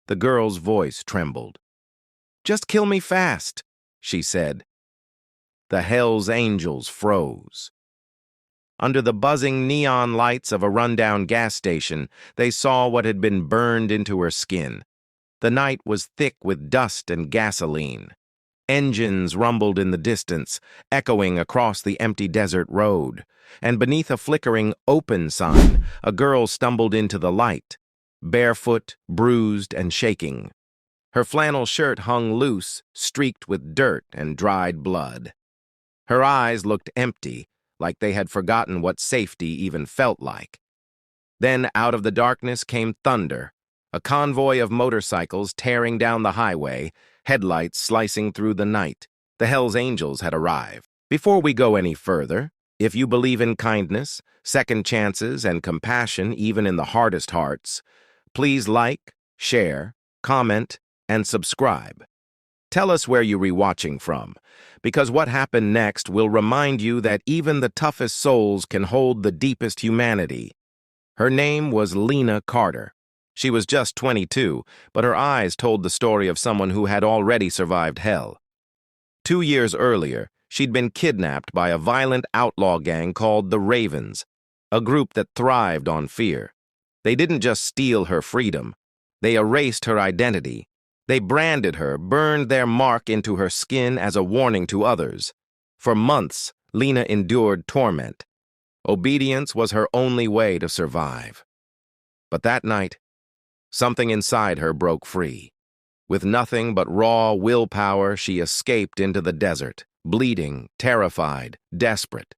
The girl's voice trembled. "Just kill me fast," she said. The Hell's Angels froze. Under the buzzing neon lights of a rundown gas station, they saw what had been burned into her skin. The night was thick with dust and gasoline. Engines rumbled in the distance, echoing across the empty desert road, and beneath a flickering open sign, a girl stumbled into the light, barefoot, bruised, and shaking. Her flannel shirt hung loose, streaked with dirt and dried blood. Her eyes looked empty, like they had forgotten what safety even felt like. Then out of the darkness came thunder, a convoy of motorcycles tearing down the highway, headlights slicing through the night. The Hell's Angels had arrived. Before we go any further, if you believe in kindness, second chances, and compassion even in the hardest hearts, please like, share, comment, and subscribe. Tell us where you're rewatching from, because what happened next will remind you that even the toughest souls can hold the deepest humanity. Her name was Lena Carter. She was just 22, but her eyes told the story of someone who had already survived hell. 2 years earlier, she'd been kidnapped by a violent outlaw gang called the Ravens, a group that thrived on fear. They didn't just steal her freedom. They erased her identity. They branded her, burned their mark into her skin as a warning to others. For months, Lena endured torment. Obedience was her only way to survive. But that night, something inside her broke free. With nothing but raw willpower, she escaped into the desert, bleeding, terrified, desperate.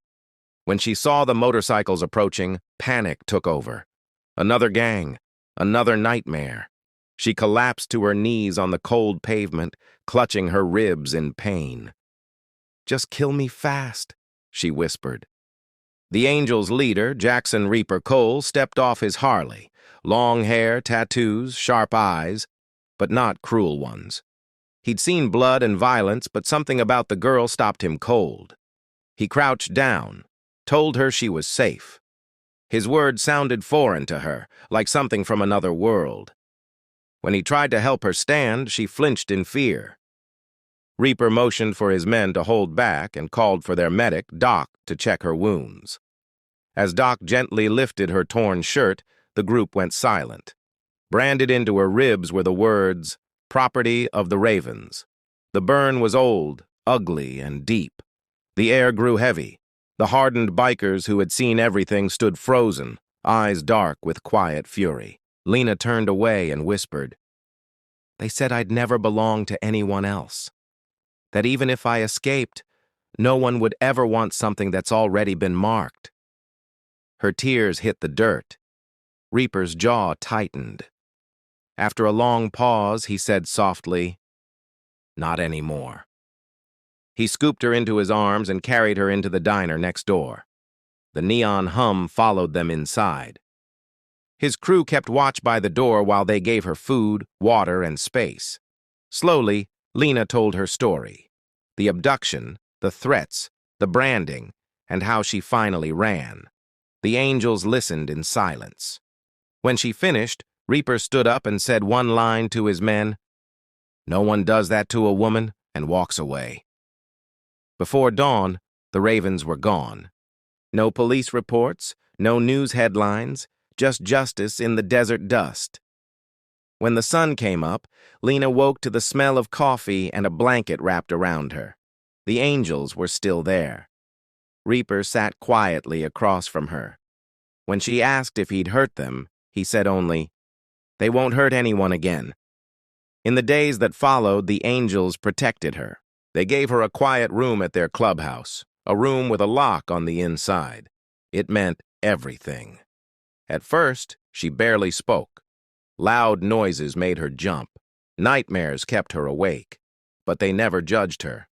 When she saw the motorcycles approaching, panic took over. Another gang, another nightmare. She collapsed to her knees on the cold pavement, clutching her ribs in pain. "Just kill me fast," she whispered. The Angels' leader, Jackson Reaper Cole, stepped off his Harley. Long hair, tattoos, sharp eyes, but not cruel ones. He'd seen blood and violence, but something about the girl stopped him cold. He crouched down, told her she was safe. His words sounded foreign to her, like something from another world. When he tried to help her stand, she flinched in fear. Reaper motioned for his men to hold back and called for their medic, Doc, to check her wounds. As Doc gently lifted her torn shirt, the group went silent. Branded into her ribs were the words, "Property of the Ravens." The burn was old, ugly, and deep. The air grew heavy. The hardened bikers who had seen everything stood frozen, eyes dark with quiet fury. Lena turned away and whispered, "They said I'd never belong to anyone else. That even if I escaped, no one would ever want something that's already been marked." Her tears hit the dirt. Reaper's jaw tightened. After a long pause, he said softly, "Not anymore." He scooped her into his arms and carried her into the diner next door. The neon hum followed them inside. His crew kept watch by the door while they gave her food, water, and space. Slowly, Lena told her story. The abduction, the threats, the branding, and how she finally ran. The Angels listened in silence. When she finished, Reaper stood up and said one line to his men, "No one does that to a woman," and walks away. Before dawn, the Ravens were gone. No police reports, no news headlines, just justice in the desert dust. When the sun came up, Lena woke to the smell of coffee and a blanket wrapped around her. The Angels were still there. Reaper sat quietly across from her. When she asked if he'd hurt them, he said only, "They won't hurt anyone again." In the days that followed, the Angels protected her. They gave her a quiet room at their clubhouse, a room with a lock on the inside. It meant everything. At first, she barely spoke. Loud noises made her jump. Nightmares kept her awake, but they never judged her.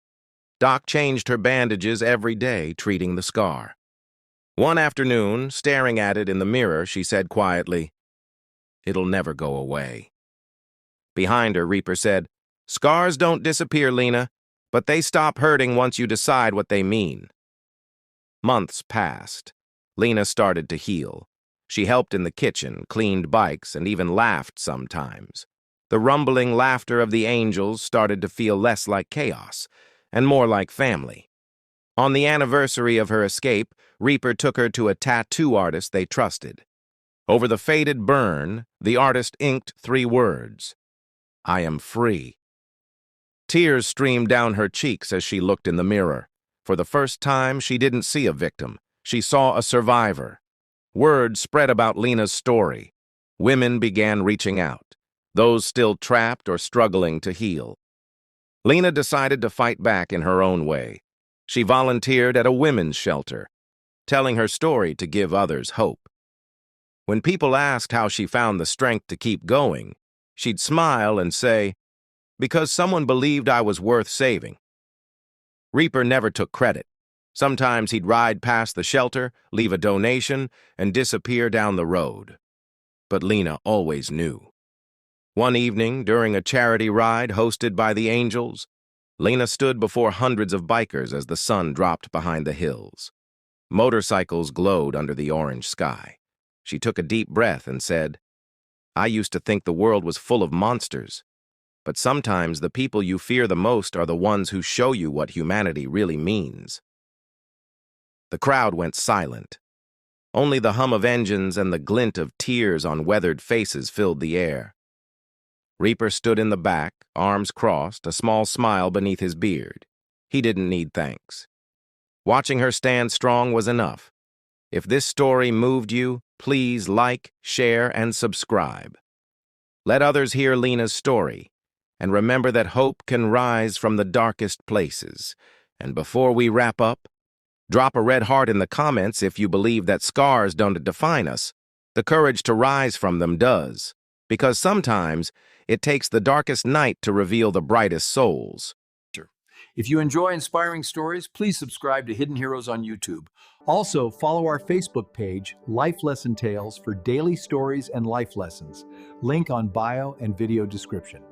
Doc changed her bandages every day, treating the scar. One afternoon, staring at it in the mirror, she said quietly, "It'll never go away." Behind her, Reaper said, "Scars don't disappear, Lena, but they stop hurting once you decide what they mean." Months passed. Lena started to heal. She helped in the kitchen, cleaned bikes, and even laughed sometimes. The rumbling laughter of the angels started to feel less like chaos and more like family. On the anniversary of her escape, Reaper took her to a tattoo artist they trusted. Over the faded burn, the artist inked 3 words: "I am free." Tears streamed down her cheeks as she looked in the mirror. For the first time, she didn't see a victim. She saw a survivor. Word spread about Lena's story. Women began reaching out, those still trapped or struggling to heal. Lena decided to fight back in her own way. She volunteered at a women's shelter, telling her story to give others hope. When people asked how she found the strength to keep going, she'd smile and say, "Because someone believed I was worth saving." Reaper never took credit. Sometimes he'd ride past the shelter, leave a donation, and disappear down the road. But Lena always knew. One evening, during a charity ride hosted by the Angels, Lena stood before hundreds of bikers as the sun dropped behind the hills. Motorcycles glowed under the orange sky. She took a deep breath and said, "I used to think the world was full of monsters. But sometimes the people you fear the most are the ones who show you what humanity really means." The crowd went silent. Only the hum of engines and the glint of tears on weathered faces filled the air. Reaper stood in the back, arms crossed, a small smile beneath his beard. He didn't need thanks. Watching her stand strong was enough. If this story moved you, please like, share, and subscribe. Let others hear Lena's story. And remember that hope can rise from the darkest places. And before we wrap up, drop a red heart in the comments if you believe that scars don't define us. The courage to rise from them does. Because sometimes it takes the darkest night to reveal the brightest souls. If you enjoy inspiring stories, please subscribe to Hidden Heroes on YouTube. Also, follow our Facebook page, Life Lesson Tales, for daily stories and life lessons. Link on bio and video description.